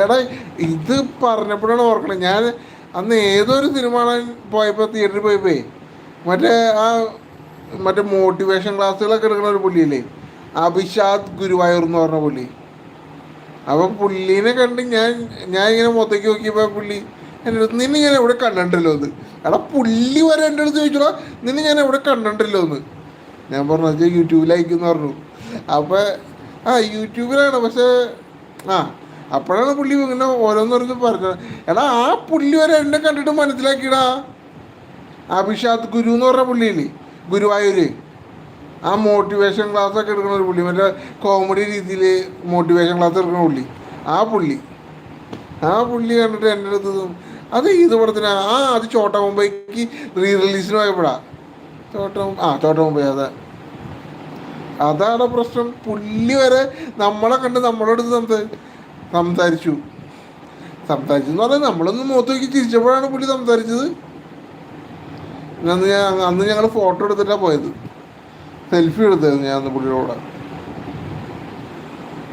എടാ ഇത് പറഞ്ഞപ്പോഴാണ് ഓർക്കണേ, ഞാൻ അന്ന് ഏതൊരു സിനിമ കാണാൻ പോയപ്പോൾ തിയേറ്ററിൽ പോയപ്പോഴേ മറ്റേ ആ മറ്റേ മോട്ടിവേഷൻ ക്ലാസ്സുകളൊക്കെ എടുക്കുന്ന ഒരു പുള്ളിയില്ലേ, അഭിഷാദ് ഗുരുവായൂർ എന്ന് പറഞ്ഞ പുള്ളി. അപ്പം പുള്ളീനെ കണ്ട് ഞാൻ ഇങ്ങനെ മൊത്തയ്ക്ക് നോക്കിയപ്പോൾ പുള്ളി എൻ്റെ അടുത്ത് നിന്നെ ഞാൻ എവിടെ കണ്ടിട്ടല്ലോ എന്ന്. എടാ പുള്ളി വരെ എൻ്റെ അടുത്ത് ചോദിച്ചോടാ നിന്നെ ഞാൻ എവിടെ കണ്ടിട്ടില്ലോ എന്ന്. ഞാൻ പറഞ്ഞു അത് യൂട്യൂബിലായിരിക്കും പറഞ്ഞു. അപ്പോൾ ആ യൂട്യൂബിലാണ്, പക്ഷേ ആ അപ്പോഴാണ് പുള്ളി ഇങ്ങനെ ഓരോന്നോരോന്ന് പറഞ്ഞത്. എടാ ആ പുള്ളി വരെ എന്നെ കണ്ടിട്ട് മനസ്സിലാക്കിയടാ. അഭിഷാദ് ഗുരു എന്ന് പറഞ്ഞ പുള്ളിയില്ലേ ഗുരുവായൂർ, ആ മോട്ടിവേഷൻ ക്ലാസ് ഒക്കെ എടുക്കുന്ന ഒരു പുള്ളി, മറ്റേ കോമഡി രീതിയിൽ മോട്ടിവേഷൻ ക്ലാസ് എടുക്കുന്ന പുള്ളി, ആ പുള്ളി ആ പുള്ളി കണ്ടിട്ട് എൻ്റെ അടുത്ത് അത് ഇത് പടത്തിന് അത് ചോട്ടാ മുംബൈക്ക് റീ റിലീസിന് പോയപ്പോഴാ. ചോട്ടാ മുംബൈ അതാണ് പ്രശ്നം. പുള്ളി വരെ നമ്മളെ കണ്ട് നമ്മളോട് സംസാരിച്ചു എന്ന് പറഞ്ഞാൽ നമ്മളൊന്ന് മുഖത്ത് നോക്കി ചിരിച്ചപ്പോഴാണ് പുള്ളി സംസാരിച്ചത്. അന്ന് ഞങ്ങൾ ഫോട്ടോ എടുത്തിട്ടാണ് പോയത്, സെൽഫി എടുത്തായിരുന്നു ഞാൻ അന്ന് പുള്ളിയോടെ.